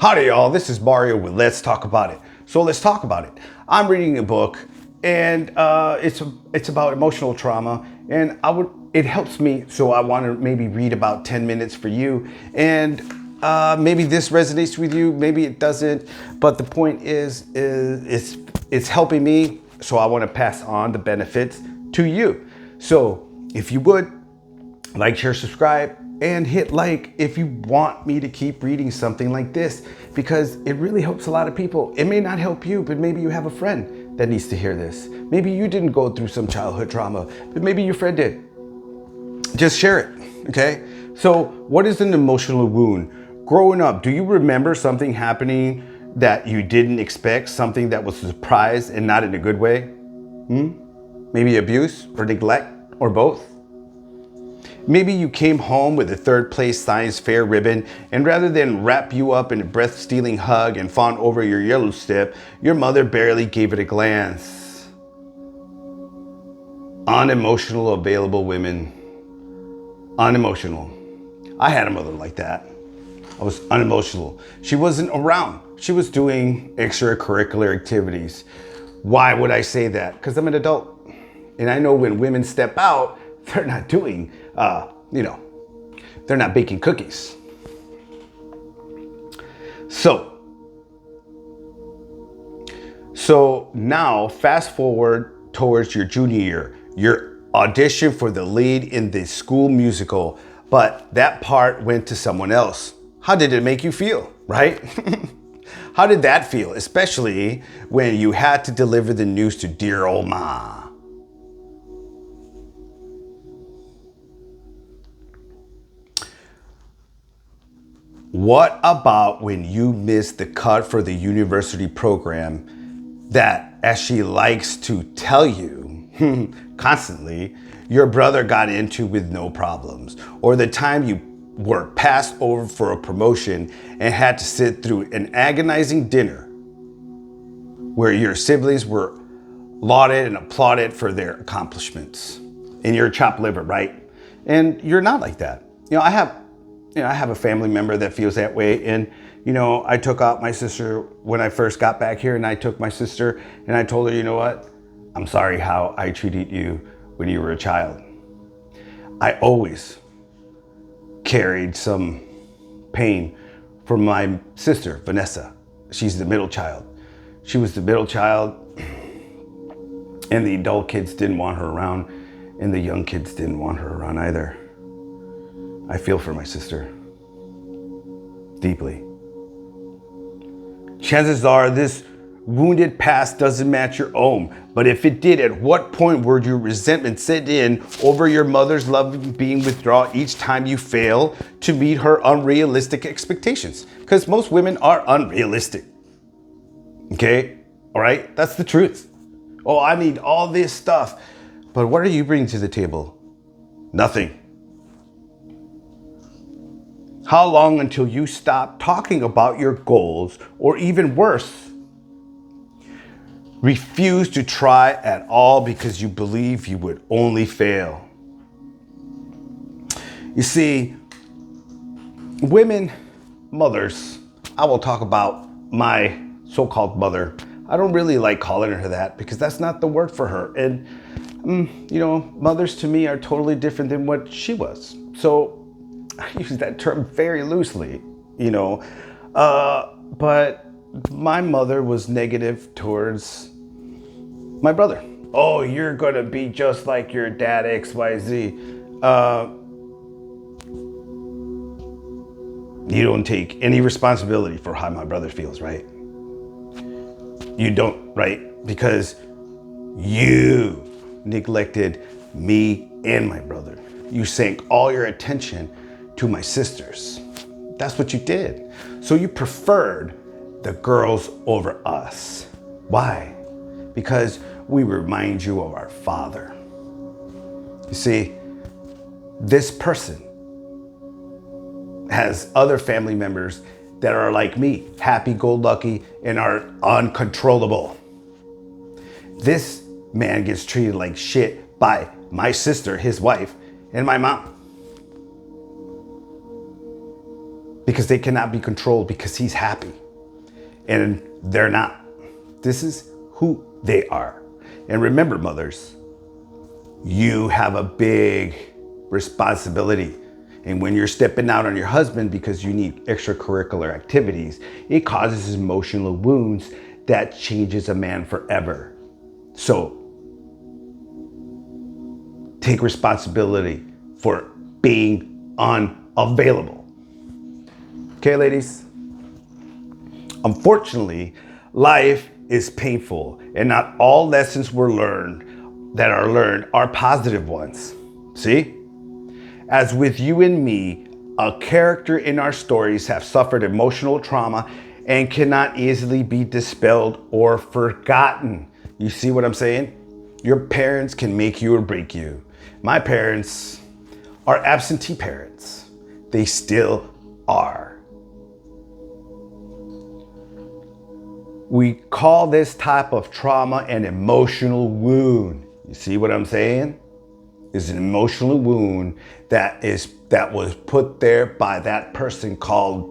Howdy y'all, this is Mario with Let's Talk About It. So let's talk about it. I'm reading a book and it's about emotional trauma, and it helps me, so I want to maybe read about 10 minutes for you, and maybe this resonates with you, maybe it doesn't, but the point is it's helping me, so I want to pass on the benefits to you. So if you would like, share, subscribe, and hit like if you want me to keep reading something like this, because it really helps a lot of people. It may not help you, but maybe you have a friend that needs to hear this. Maybe you didn't go through some childhood trauma, but maybe your friend did. Just share it, okay? So what is an emotional wound? Growing up, do you remember something happening that you didn't expect, something that was a surprise and not in a good way? Maybe abuse or neglect or both? Maybe you came home with a third place science fair ribbon, and rather than wrap you up in a breath-stealing hug and fawn over your yellow step, your mother barely gave it a glance. Unemotional, available women. Unemotional. I had a mother like that. I was unemotional. She wasn't around. She was doing extracurricular activities. Why would I say that? Because I'm an adult. And I know when women step out, they're not doing, they're not baking cookies. So now fast forward towards your junior year, your audition for the lead in the school musical, but that part went to someone else. How did it make you feel, right? How did that feel, especially when you had to deliver the news to dear old ma? What about when you missed the cut for the university program that, as she likes to tell you constantly, your brother got into with no problems? Or the time you were passed over for a promotion and had to sit through an agonizing dinner where your siblings were lauded and applauded for their accomplishments, and you're chopped liver, right? And you're not like that. I have a family member that feels that way. And, I took out my sister when I first got back here, and I took my sister and I told her, you know what? I'm sorry how I treated you when you were a child. I always carried some pain from my sister, Vanessa. She's the middle child. She was the middle child, and the adult kids didn't want her around, and the young kids didn't want her around either. I feel for my sister deeply. Chances are this wounded past doesn't match your own, but if it did, at what point would your resentment set in over your mother's love being withdrawn each time you fail to meet her unrealistic expectations? Because most women are unrealistic. Okay? All right? That's the truth. Oh, I need all this stuff. But what are you bringing to the table? Nothing. How long until you stop talking about your goals, or even worse, refuse to try at all because you believe you would only fail? You see, women, mothers, I will talk about my so-called mother. I don't really like calling her that because that's not the word for her. And, mothers to me are totally different than what she was. So I use that term very loosely, but my mother was negative towards my brother. Oh, you're gonna be just like your dad, XYZ. You don't take any responsibility for how my brother feels, right? You don't, right? Because you neglected me and my brother. You sank all your attention to my sisters. That's what you did. So you preferred the girls over us. Why? Because we remind you of our father. You see, this person has other family members that are like me, happy-go-lucky and are uncontrollable. This man gets treated like shit by my sister, his wife, and my mom. because they cannot be controlled because he's happy and they're not. This is who they are. And remember, mothers, you have a big responsibility. And when you're stepping out on your husband because you need extracurricular activities, it causes emotional wounds that changes a man forever. So take responsibility for being unavailable. Okay, ladies? Unfortunately, life is painful, and not all lessons are learned are positive ones. See? As with you and me, a character in our stories have suffered emotional trauma and cannot easily be dispelled or forgotten. You see what I'm saying? Your parents can make you or break you. My parents are absentee parents. They still are. We call this type of trauma an emotional wound. You see what I'm saying? It's an emotional wound that was put there by that person called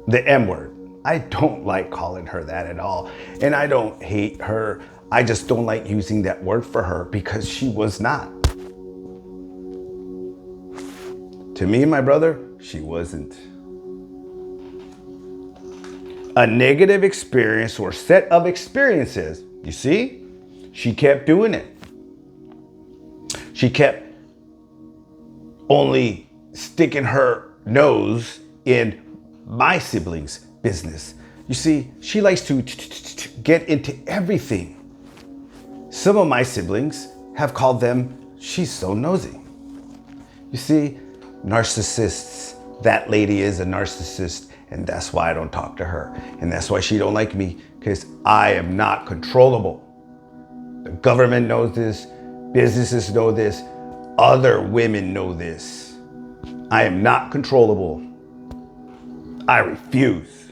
the M word. I don't like calling her that at all. And I don't hate her. I just don't like using that word for her because she was not. To me and my brother, she wasn't. A negative experience or set of experiences. You see? She kept doing it. She kept only sticking her nose in my siblings' business. You see, she likes to get into everything. Some of my siblings have called them, she's so nosy. You see, narcissists. That lady is a narcissist, and that's why I don't talk to her. And that's why she don't like me, because I am not controllable. The government knows this. Businesses know this. Other women know this. I am not controllable. I refuse.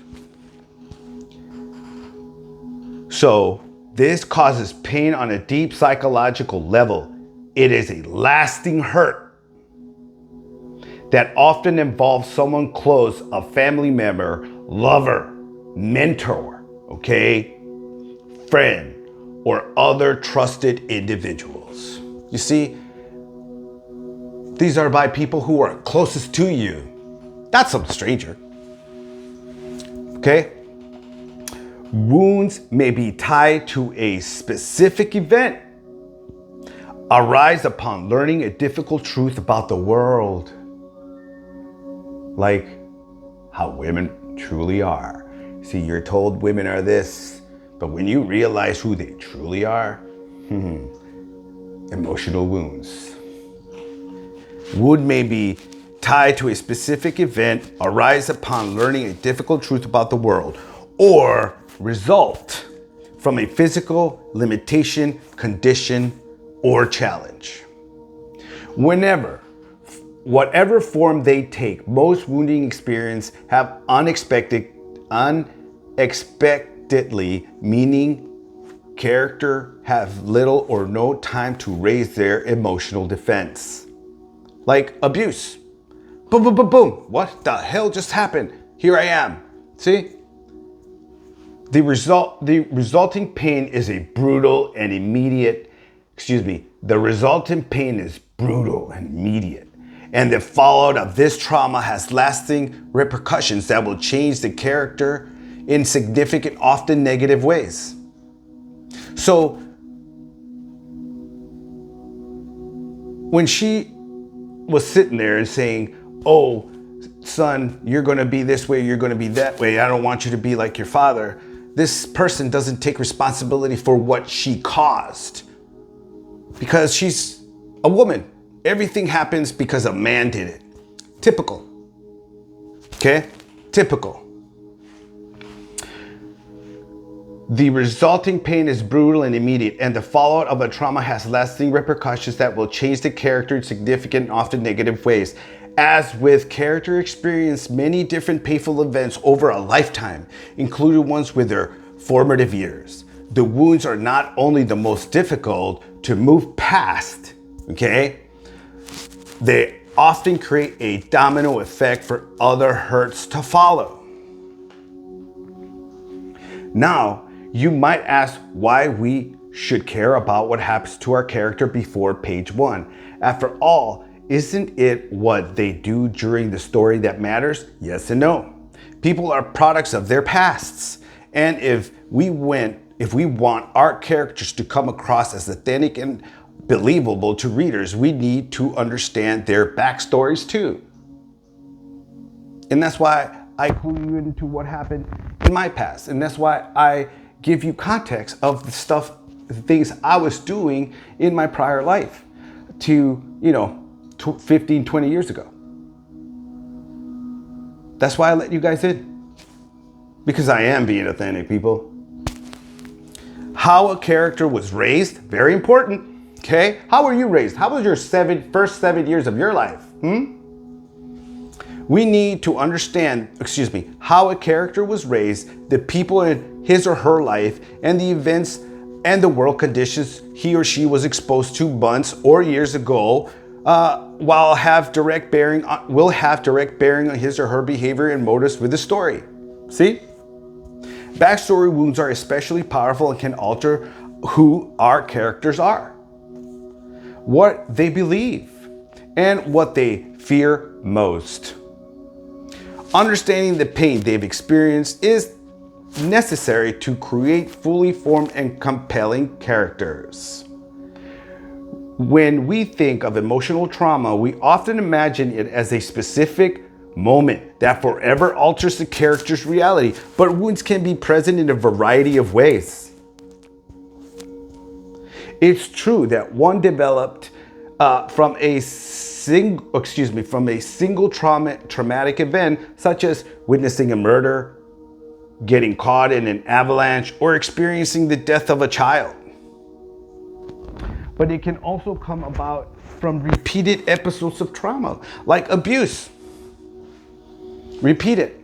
So this causes pain on a deep psychological level. It is a lasting hurt that often involves someone close, a family member, lover, mentor, okay, friend, or other trusted individuals. You see, these are by people who are closest to you, not some stranger. Okay? Wounds may be tied to a specific event, arise upon learning a difficult truth about the world, like how women truly are. See, you're told women are this, but when you realize who they truly are, emotional wounds. Wound may be tied to a specific event, arise upon learning a difficult truth about the world, or result from a physical limitation, condition, or challenge. Whatever form they take, most wounding experiences have unexpectedly meaning character have little or no time to raise their emotional defense. Like abuse. Boom, boom, boom, boom. What the hell just happened? Here I am. See? The resulting pain is the resultant pain is brutal and immediate. And the fallout of this trauma has lasting repercussions that will change the character in significant, often negative ways. So, when she was sitting there and saying, oh, son, you're going to be this way, you're going to be that way, I don't want you to be like your father, this person doesn't take responsibility for what she caused. Because she's a woman. Everything happens because a man did it. Typical. Okay? Typical. The resulting pain is brutal and immediate, and the fallout of a trauma has lasting repercussions that will change the character in significant, often negative ways. As with character experience many different painful events over a lifetime, including ones with their formative years. The wounds are not only the most difficult to move past, okay? They often create a domino effect for other hurts to follow. Now, you might ask why we should care about what happens to our character before page 1. After all, isn't it what they do during the story that matters? Yes and no. People are products of their pasts. And if we want our characters to come across as authentic and believable to readers, we need to understand their backstories too. And that's why I clue you into what happened in my past. And that's why I give you context of the things I was doing in my prior life to, 15, 20 years ago. That's why I let you guys in. Because I am being authentic, people. How a character was raised, very important. Okay? How were you raised? How was your first 7 years of your life? We need to understand, how a character was raised, the people in his or her life, and the events and the world conditions he or she was exposed to months or years ago, will have direct bearing on his or her behavior and motives with the story. See? Backstory wounds are especially powerful and can alter who our characters are, what they believe, and what they fear most. Understanding the pain they've experienced is necessary to create fully formed and compelling characters. When we think of emotional trauma, we often imagine it as a specific moment that forever alters the character's reality, but wounds can be present in a variety of ways. It's true that one developed from a single traumatic event, such as witnessing a murder, getting caught in an avalanche, or experiencing the death of a child. But it can also come about from repeated episodes of trauma, like abuse. Repeat it.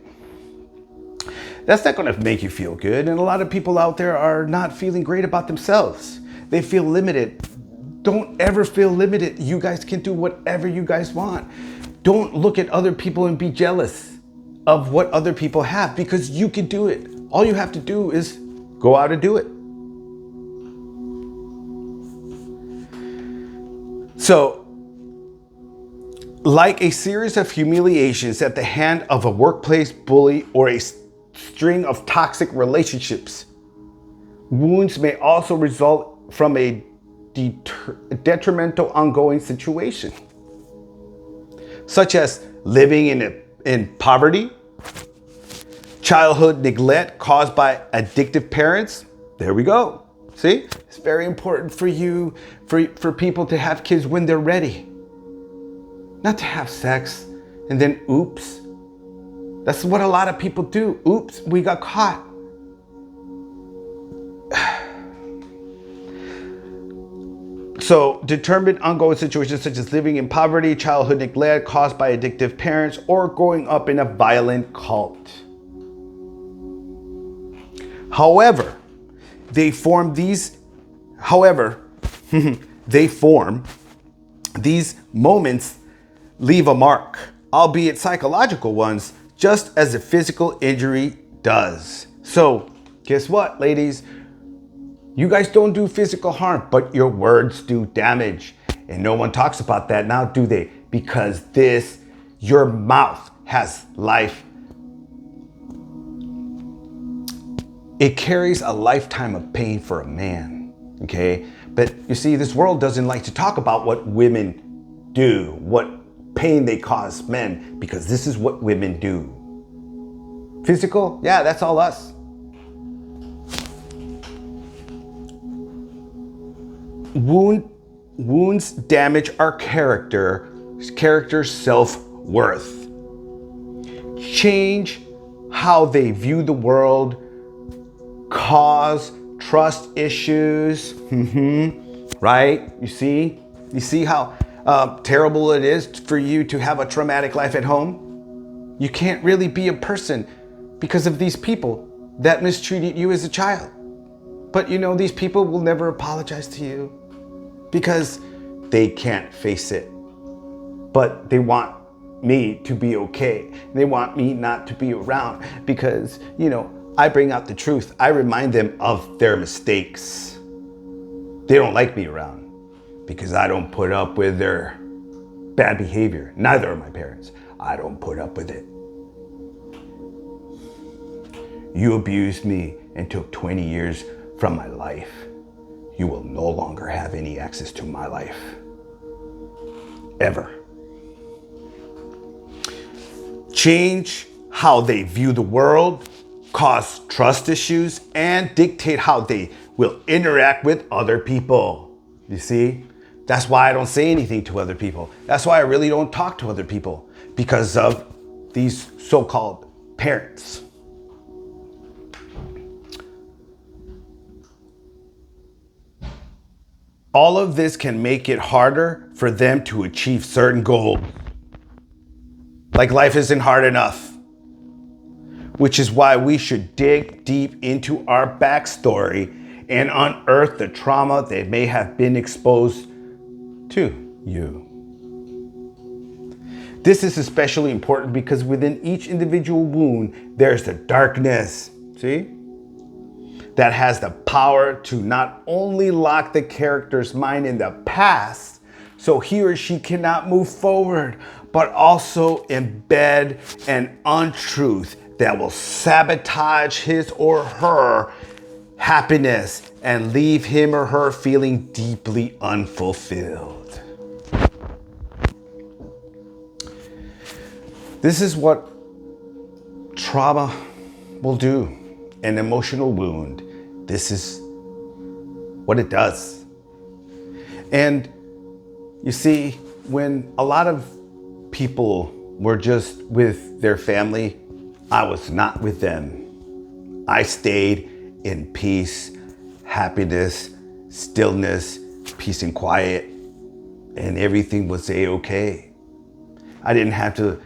That's not going to make you feel good. And a lot of people out there are not feeling great about themselves. They feel limited. Don't ever feel limited. You guys can do whatever you guys want. Don't look at other people and be jealous of what other people have, because you can do it. All you have to do is go out and do it. So, like a series of humiliations at the hand of a workplace bully or a string of toxic relationships, wounds may also result from a detrimental ongoing situation, such as living in poverty, childhood neglect caused by addictive parents. There we go. See, it's very important for you, for people to have kids when they're ready. Not to have sex and then oops. That's what a lot of people do. Oops, we got caught. So, determined ongoing situations such as living in poverty, childhood neglect caused by addictive parents, or growing up in a violent cult. However, they form these moments leave a mark, albeit psychological ones, just as a physical injury does. So, guess what, ladies? You guys don't do physical harm, but your words do damage. And no one talks about that now, do they? Because your mouth has life. It carries a lifetime of pain for a man, okay? But you see, this world doesn't like to talk about what women do, what pain they cause men, because this is what women do. Physical, yeah, that's all us. Wounds damage our character's self-worth. Change how they view the world, cause trust issues, right? You see how terrible it is for you to have a traumatic life at home? You can't really be a person because of these people that mistreated you as a child. But these people will never apologize to you because they can't face it. but they want me to be okay. They want me not to be around because, I bring out the truth. I remind them of their mistakes. They don't like me around because I don't put up with their bad behavior. Neither are my parents. I don't put up with it. You abused me and took 20 years from my life. You will no longer have any access to my life. Ever. Change how they view the world, cause trust issues, and dictate how they will interact with other people. You see? That's why I don't say anything to other people. That's why I really don't talk to other people, because of these so-called parents. All of this can make it harder for them to achieve certain goals. Like life isn't hard enough. Which is why we should dig deep into our backstory and unearth the trauma they may have been exposed to you. This is especially important because within each individual wound, there's the darkness, see? That has the power to not only lock the character's mind in the past, so he or she cannot move forward, but also embed an untruth that will sabotage his or her happiness and leave him or her feeling deeply unfulfilled. This is what trauma will do, an emotional wound. This is what it does. And you see, when a lot of people were just with their family, I was not with them. I stayed in peace, happiness, stillness, peace and quiet, and everything was a-okay. I didn't have to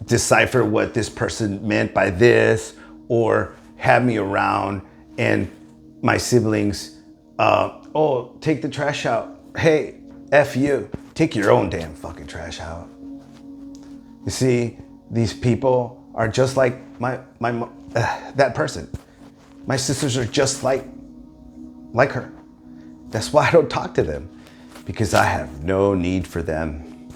decipher what this person meant by this or have me around and my siblings, take the trash out. Hey, F you, take your own damn fucking trash out. You see, these people are just like that person. My sisters are just like her. That's why I don't talk to them, because I have no need for them.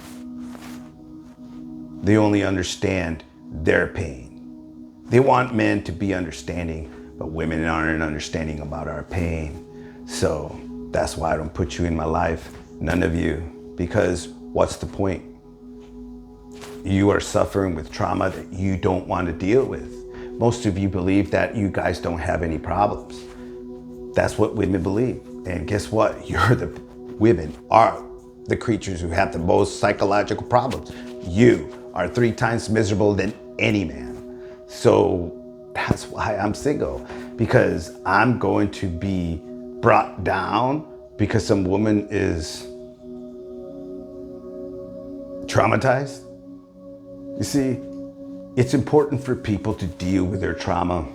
They only understand their pain. They want men to be understanding, but women aren't understanding about our pain. So that's why I don't put you in my life, none of you, because what's the point? You are suffering with trauma that you don't want to deal with. Most of you believe that you guys don't have any problems. That's what women believe. And guess what? Women are the creatures who have the most psychological problems. You are 3 times miserable than any man. So that's why I'm single, because I'm going to be brought down because some woman is traumatized. You see, it's important for people to deal with their trauma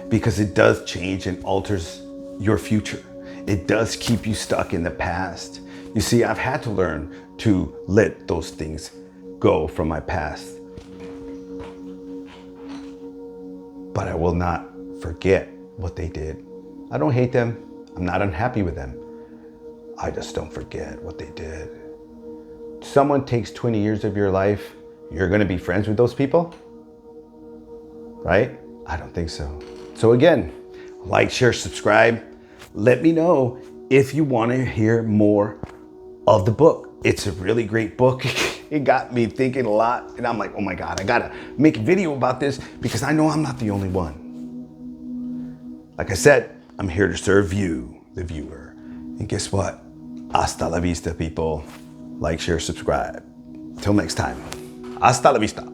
because it does change and alters your future. It does keep you stuck in the past. You see, I've had to learn to let those things go from my past. But I will not forget what they did. I don't hate them. I'm not unhappy with them. I just don't forget what they did. Someone takes 20 years of your life, you're gonna be friends with those people? Right? I don't think so. So again, like, share, subscribe. Let me know if you wanna hear more of the book. It's a really great book. It got me thinking a lot, and I'm like, oh my God, I gotta make a video about this because I know I'm not the only one. Like I said, I'm here to serve you, the viewer. And guess what? Hasta la vista, people. Like, share, subscribe. Till next time. Hasta la vista.